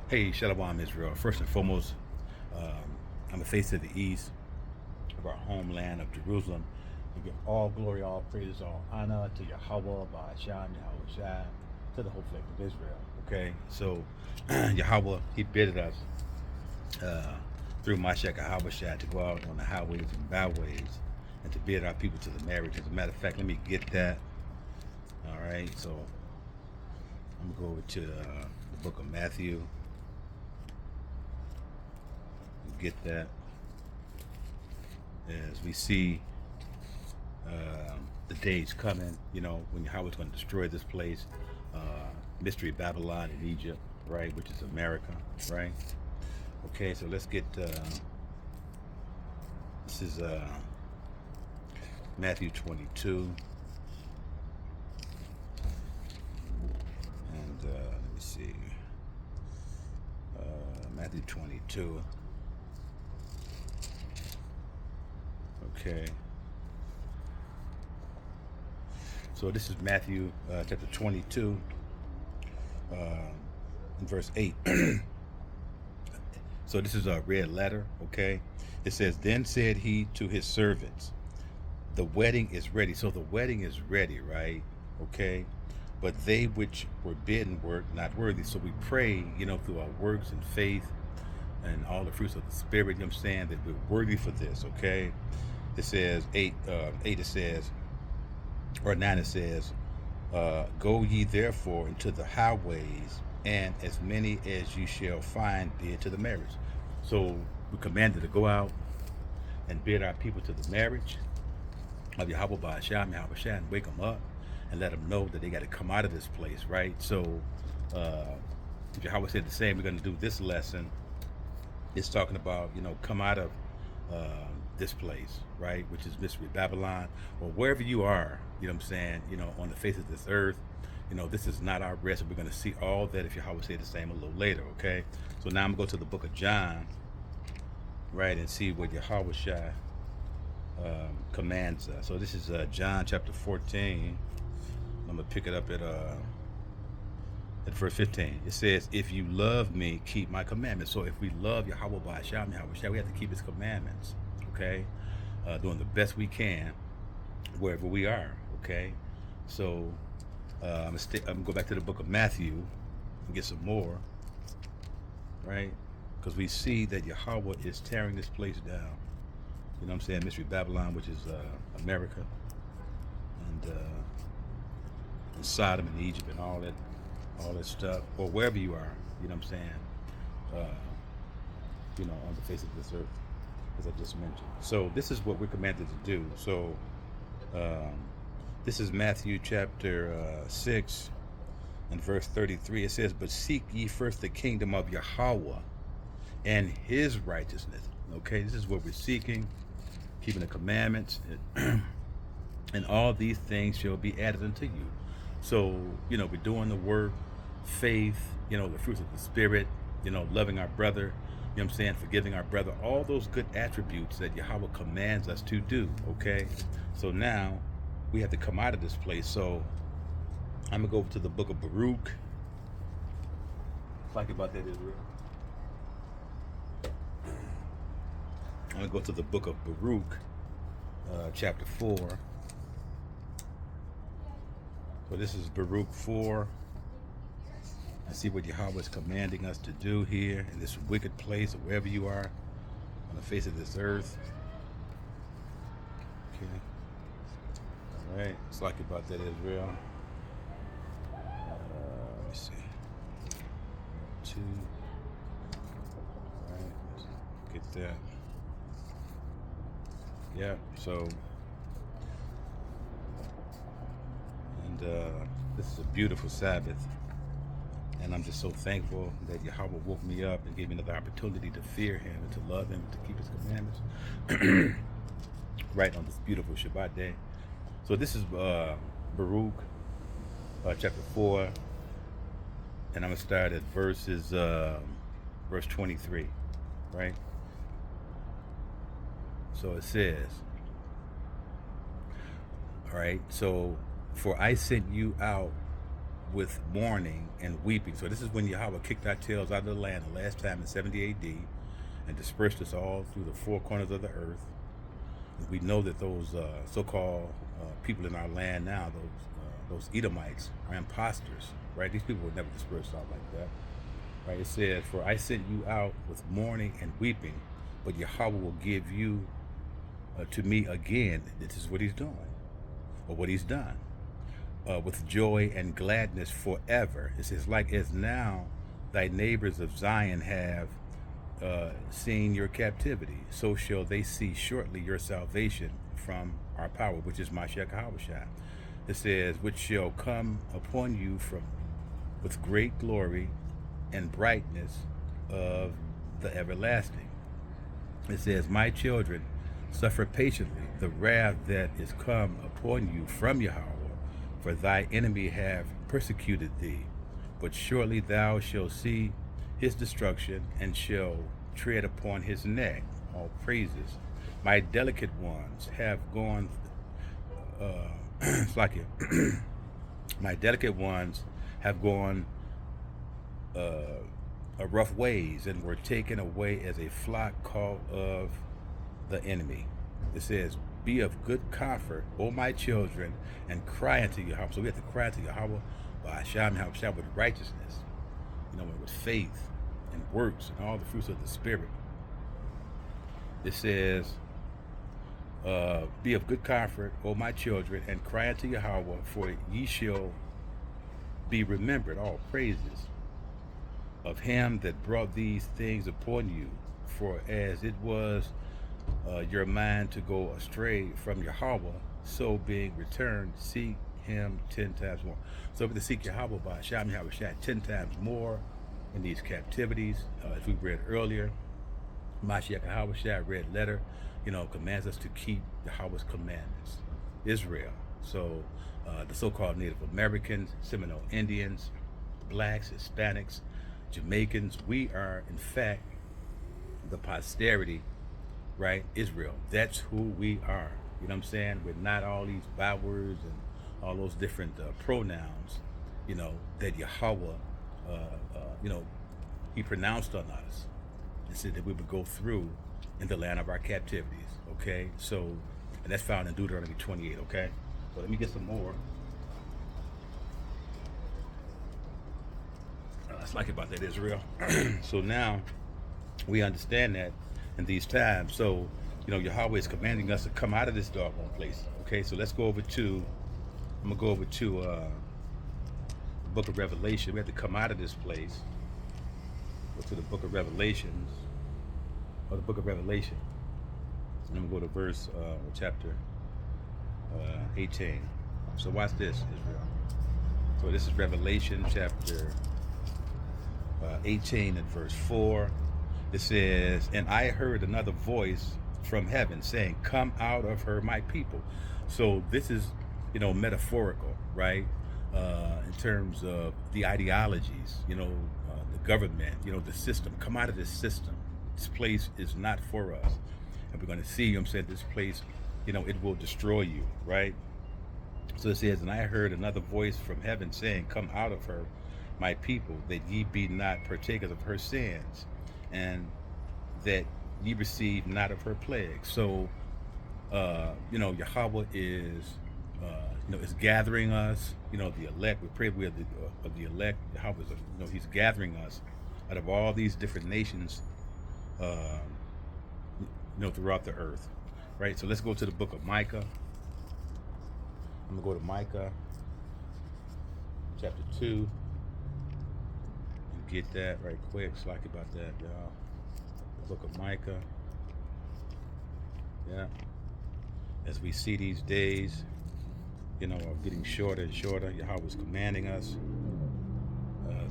Hey, Shalom Israel. First and foremost, I'm a face to the east of our homeland of Jerusalem. We give all glory, all praise, all honor to Yahweh, Ba'ashan, Yahweh Shai, to the whole flag of Israel. Okay, so Yahweh, He bidded us uh, through Mashiach Yahweh Shai to go out on the highways and byways and to bid our people to the marriage. As a matter of fact, let me get that. All right, so I'm going to go over to the book of Matthew and get that. As we see the days coming, when Yahweh's going to destroy this place, uh, mystery Babylon in Egypt, right, which is America, right? Okay, so let's get, this is Matthew 22, and let me see, Matthew 22, okay. So this is Matthew chapter 22, in verse 8. So this is a red letter, okay? It says, "Then said he to his servants, the wedding is ready." So the wedding is ready, right? Okay? But they which were bidden were not worthy. So we pray, through our works and faith and all the fruits of the Spirit, I'm saying, that we're worthy for this, okay? It says, 8 it says, or 9 it says, "Go ye therefore into the highways, and as many as you shall find bid to the marriage." So we're commanded to go out and bid our people to the marriage of Yahweh Ba'asham, Yahweh Shai, and wake them up and let them know that they got to come out of this place, right? So uh, if Yahweh said the same, we're going to do this lesson. It's talking about, come out of uh, this place, right, which is mystery Babylon, or wherever you are, I'm saying, on the face of this earth. This is not our rest. We're going to see all that if Yahweh said the same a little later, okay? So now I'm going to go to the book of John, right, and see what Yahweh Shai commands us. So this is John chapter 14. I'm going to pick it up at verse 15. It says, "If you love me, keep my commandments." So if we love Yahweh Ba'asham, Yahweh Shai, we have to keep his commandments, okay? Doing the best we can wherever we are, okay? So I'm gonna go back to the book of Matthew and get some more, right? Because we see that Yahweh is tearing this place down. You know what I'm saying? Mystery Babylon, which is America, and Sodom and Egypt and all that stuff, or wherever you are. You know what I'm saying? Uh, on the face of this earth, as I just mentioned. So this is what we're commanded to do. So um, this is Matthew chapter 6 and verse 33. It says, "But seek ye first the kingdom of Yahweh and his righteousness." Okay, this is what we're seeking, keeping the commandments, and all these things shall be added unto you. So, we're doing the work, faith, the fruits of the Spirit, loving our brother, what I'm saying, forgiving our brother, all those good attributes that Yahweh commands us to do, okay? So now we have to come out of this place. So I'm going to go over to the book of Baruch. Talk about that, Israel. I'm going to go to the book of Baruch, chapter 4. So this is Baruch 4. And see what Yahweh is commanding us to do here in this wicked place, or wherever you are on the face of this earth. Okay. All right. It's like about that, Israel. Let me see. 2. All right. Let's get that. Yeah. So, and this is a beautiful Sabbath. And I'm just so thankful that Yahweh woke me up and gave me another opportunity to fear him and to love him and to keep his commandments right on this beautiful Shabbat day. So this is Baruch chapter 4, and I'm going to start at verse 23, right? So it says, all right, so, "For I sent you out with mourning and weeping. So this is when Yahweh kicked our tails out of the land the last time in 70 AD and dispersed us all through the four corners of the earth. And we know that those so-called people in our land now, those Edomites, are imposters, right? These people were never dispersed out like that, right? It says, "For I sent you out with mourning and weeping, but Yahweh will give you to me again." This is what he's doing, or what he's done, with joy and gladness forever. It says, "Like as now thy neighbors of Zion have seen your captivity, so shall they see shortly your salvation from our power," which is Mashiach HaShai. It says, "which shall come upon you from with great glory and brightness of the everlasting." It says, "My children, suffer patiently the wrath that is come upon you from Yahweh, for thy enemy have persecuted thee, but surely thou shalt see his destruction and shall tread upon his neck." All praises. "My delicate ones have gone it's like it. My delicate ones have gone rough ways and were taken away as a flock caught of the enemy." It says, "Be of good comfort, O my children, and cry unto Yahweh." So we have to cry to Yahweh by Hashem with righteousness, with faith and works and all the fruits of the Spirit. It says, "Be of good comfort, O my children, and cry unto Yahweh, for ye shall be remembered." All praises. "Of him that brought these things upon you, for as it was your mind to go astray from Yahweh, so being returned, seek him 10 times more." So we have to seek Yahweh by Hashem Yahushua 10 times more in these captivities. As we read earlier, Mashiach HaShai, red letter, commands us to keep Yahweh's commandments. Israel. So the so-called Native Americans, Seminole Indians, blacks, Hispanics, Jamaicans, we are in fact the posterity, right? Israel. That's who we are. You know what I'm saying? We're not all these bywords and all those different pronouns, that Yahweh, he pronounced on us and said that we would go through in the land of our captivities. Okay? So, and that's found in Deuteronomy 28. Okay? So let me get some more. That's like about that, Israel. So now we understand that in these times. So, Yahweh is commanding us to come out of this doggone place. Okay, so let's go over to, I'm going to go over to the book of Revelation. We have to come out of this place. Go to the book of Revelations, or the book of Revelation. And I'm going to go to verse, chapter 18. So watch this, Israel. So this is Revelation chapter 18 and verse 4. It says, "And I heard another voice from heaven saying, Come out of her, my people." So this is, metaphorical, right? In terms of the ideologies, the government, the system. Come out of this system. This place is not for us. And we're going to see, this place, it will destroy you, right? So it says, "And I heard another voice from heaven saying, Come out of her, my people, that ye be not partakers of her sins, and that ye receive not of her plagues." So, Yahweh is, is gathering us, the elect. We pray we are of the elect. Yahweh is, he's gathering us out of all these different nations, throughout the earth, right? So let's go to the book of Micah. I'm going to go to Micah chapter 2. Get that right quick. Slack about that, y'all. The book of Micah. Yeah. As we see these days, are getting shorter and shorter. Yahweh is commanding us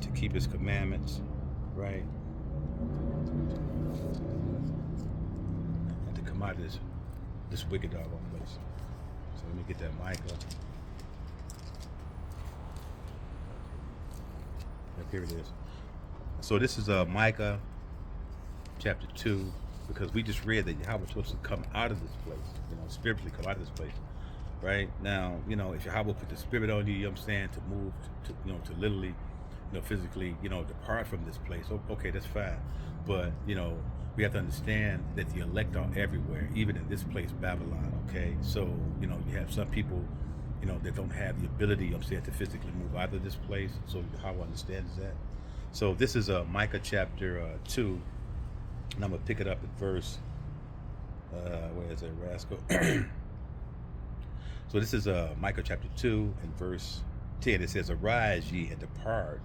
to keep his commandments, right? And to come out of this wicked doggone place. So let me get that Micah. Yep, here it is. So this is Micah chapter 2, because we just read that Yahweh is supposed to come out of this place, spiritually come out of this place. right? Now, if Yahweh put the spirit on you, you know what I'm saying, to move, to literally, physically, depart from this place, okay, that's fine. But, we have to understand that the elect are everywhere, even in this place, Babylon, okay? So, you have some people, that don't have the ability, you know what I'm saying, to physically move out of this place. So Yahweh understands that. So this is Micah chapter 2, and I'm going to pick it up at verse, where is it, rascal? So this is Micah chapter 2 and verse 10. It says, "Arise ye and depart,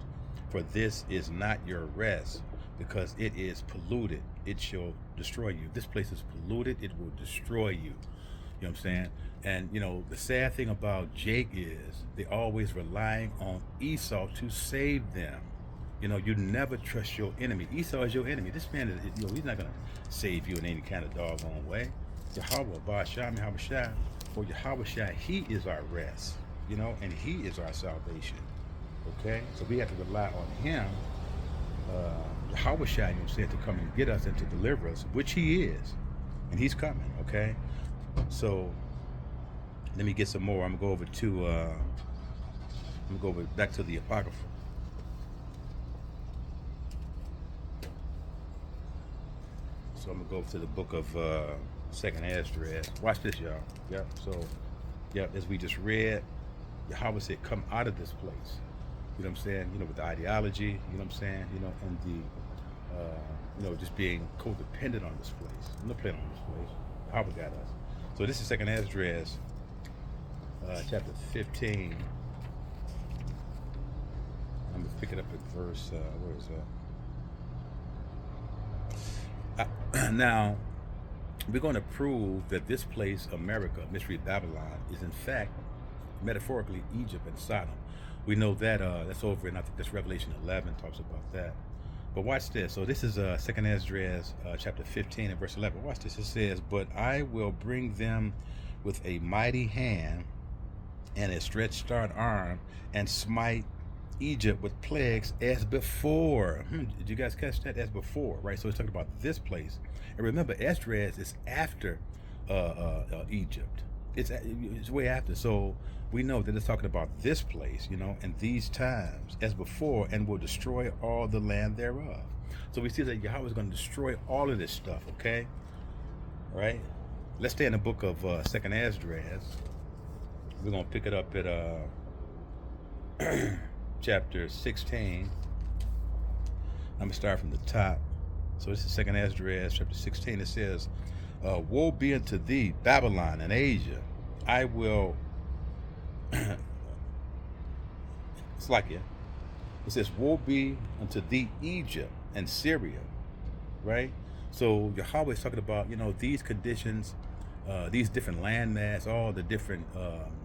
for this is not your rest, because it is polluted. It shall destroy you." This place is polluted. It will destroy you. You know what I'm saying? And, the sad thing about Jake is they always relying on Esau to save them. You never trust your enemy. Esau is your enemy. This man is, he's not going to save you in any kind of doggone way. Yahweh, Ba'asham, Yahweh, for Yahweh Shai, he is our rest, and he is our salvation. Okay? So we have to rely on him, Yahweh Shai, to come and get us and to deliver us, which he is. And he's coming, okay? So let me get some more. I'm gonna go over back to the Apocrypha. So I'm gonna go over to the book of Second Esdras. Watch this, y'all. Yep. So, as we just read, Yahweh said, "Come out of this place." You know what I'm saying? With the ideology. You know what I'm saying? And the just being codependent on this place. I'm not playing on this place. Yahweh got us. So this is Second Esdras, chapter 15. I'm gonna pick it up at verse. Where is that? Now, we're going to prove that this place, America, Mystery Babylon, is in fact metaphorically Egypt and Sodom. We know that that's over in, I think that's Revelation 11 talks about that. But watch this. So this is Second Esdras chapter 15 and verse 11. Watch this. It says, "But I will bring them with a mighty hand and a stretched out arm, and smite Egypt with plagues as before." Did you guys catch that? As before, right? So it's talking about this place. And remember, Esdras is after Egypt. It's way after. So we know that it's talking about this place, and these times as before, and will destroy all the land thereof. So we see that Yahweh is going to destroy all of this stuff, okay? All right? Let's stay in the book of Second Esdras. We're going to pick it up at chapter 16. I'm going to start from the top. So this is Second Esdras chapter 16. It says, "Woe be unto thee, Babylon and Asia. I will..." It's like it. It says, "Woe be unto thee, Egypt and Syria," right? So Yahweh is talking about, these conditions, these different land mass, all the different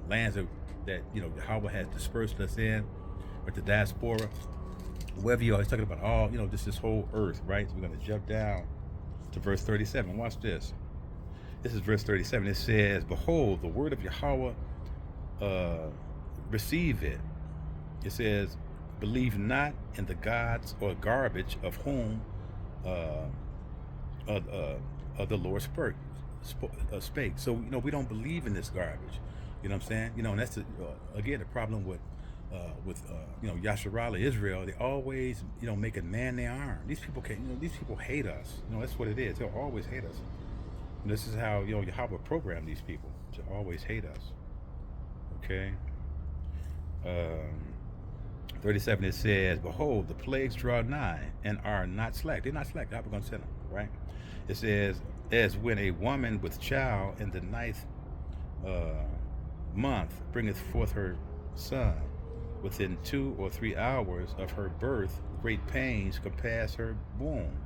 lands that Yahweh has dispersed us in, or the diaspora, wherever you are. He's talking about all, this whole earth, right? So we're going to jump down to verse 37. Watch this. This is verse 37. It says, "Behold, the word of Yahweh, receive it." It says, "Believe not in the gods or garbage of whom the Lord spake." So we don't believe in this garbage. You know what I'm saying? And that's again the problem with Yasharala, Israel. They always make a man their arm. These people these people hate us. That's what it is. They'll always hate us. And this is how Yahweh programmed these people to always hate us. Okay. 37, it says, "Behold, the plagues draw nigh and are not slack." They're not slack. God, we're going to send them, right? It says, "As when a woman with child in the ninth month bringeth forth her son, within 2 or 3 hours of her birth, great pains compass her womb,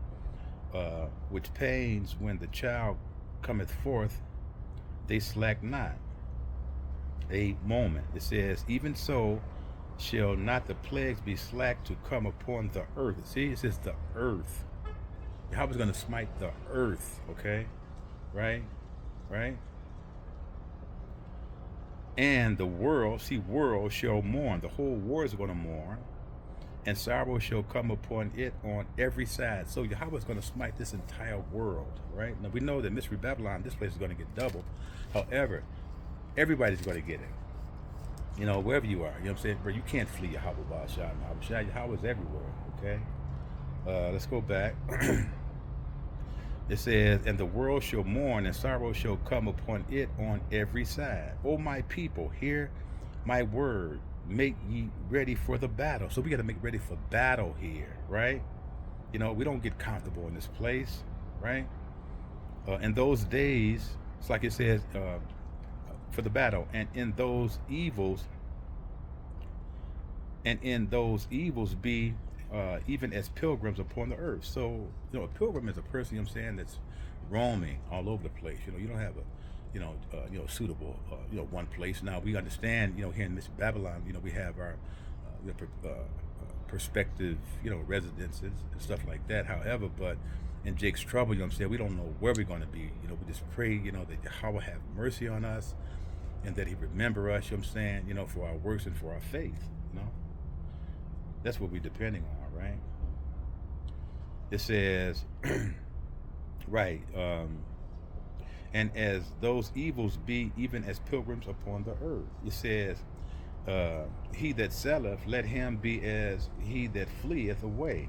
which pains when the child cometh forth, they slack not a moment." It says, "Even so shall not the plagues be slack to come upon the earth." See, it says the earth. Yahweh's going to smite the earth, okay? Right? "And the world shall mourn." The whole world is going to mourn. "And sorrow shall come upon it on every side." So Yahweh is going to smite this entire world, right? Now we know that Mystery Babylon, this place is going to get double. However, Everybody's going to get it. You know, wherever you are. You know what I'm saying? Bro, you can't flee Yahweh Ba'asham. Yahweh is everywhere. Okay? Let's go back. It says, and the world shall mourn, and sorrow shall come upon it on every side. O my people, hear my word. Make ye ready for the battle. So we got to make ready for battle here, right? You know, we don't get comfortable in this place, right? In those days, it's like it says, for the battle, and in those evils be even as pilgrims upon the earth. So, you know, a pilgrim is a person, you know what I'm saying, that's roaming all over the place. You know, you don't have a, suitable, one place. Now, we understand, you know, here in this Babylon, you know, we have our perspective, residences and stuff like that. However, but in Jake's trouble, you know what I'm saying, we don't know where we're going to be. You know, we just pray, that Yahweh have mercy on us and that he remember us, you know what I'm saying, for our works and for our faith, That's what we're depending on, right? It says, right, and as those evils be even as pilgrims upon the earth. It says, he that selleth, let him be as he that fleeth away,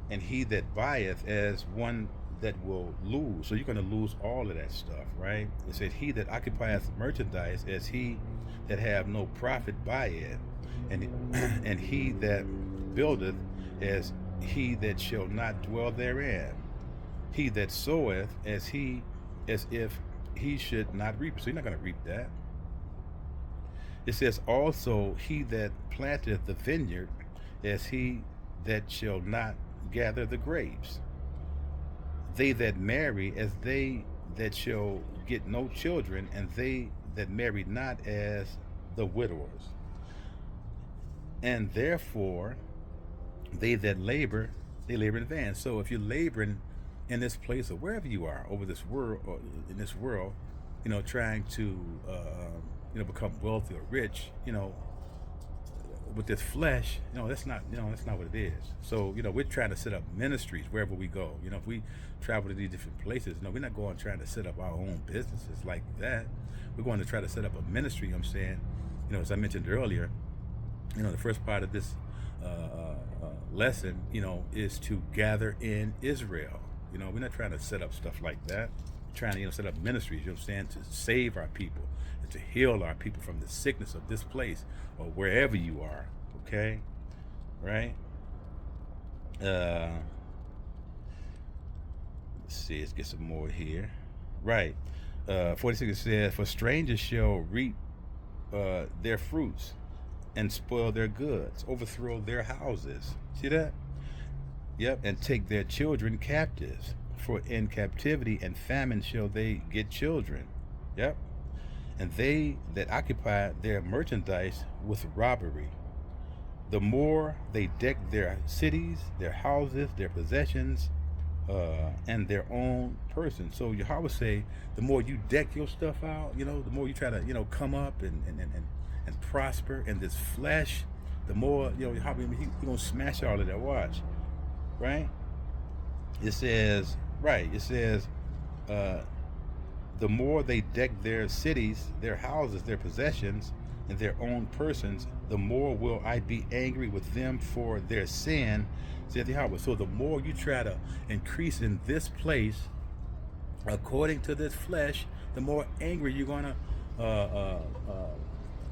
and he that buyeth as one that will lose. So you're going to lose all of that stuff, right? It said, he that occupieth merchandise as he that have no profit by it, and he that buildeth as he that shall not dwell therein. He that soweth as if he should not reap. So you're not going to reap that. It says also, he that planteth the vineyard as he that shall not gather the grapes. They that marry as they that shall get no children, and they that marry not as the widowers. And therefore, they that labor, they labor in vain. So if you're laboring in this place or wherever you are over this world, or in this world, trying to, become wealthy or rich, with this flesh, that's not what it is. So, we're trying to set up ministries wherever we go. If we travel to these different places, we're not going trying to set up our own businesses like that. We're going to try to set up a ministry, I'm saying, as I mentioned earlier, the first part of this lesson, is to gather in Israel. We're not trying to set up stuff like that. We're trying to, set up ministries, to save our people and to heal our people from the sickness of this place or wherever you are. Okay? Right? Let's see, let's get some more here. Right. 46 says, for strangers shall reap their fruits and spoil their goods, overthrow their houses. See that? Yep, and take their children captives. For in captivity and famine shall they get children. Yep. And they that occupy their merchandise with robbery. The more they deck their cities, their houses, their possessions, and their own person. So Yahweh say, the more you deck your stuff out, the more you try to, come up and prosper in this flesh, the more, Yahweh, he gonna smash all of that. Watch. Right? It says, the more they deck their cities, their houses, their possessions, and their own persons, the more will I be angry with them for their sin, saith Yahweh. So the more you try to increase in this place, according to this flesh, the more angry you're going to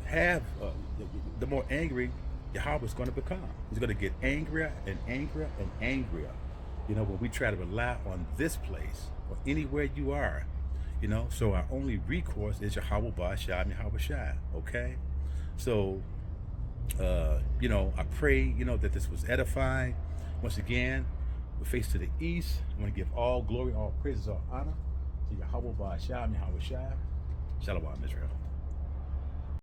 have, the more angry Yahweh is going to become. He's going to get angrier and angrier and angrier. When we try to rely on this place or anywhere you are, so our only recourse is Yahweh Ba'asham, Yahweh Shai. Okay? So, I pray, that this was edifying. Once again, we face to the east. I want to give all glory, all praises, all honor to Yahweh Ba'asham, Yahweh Shai. Shalom, Israel.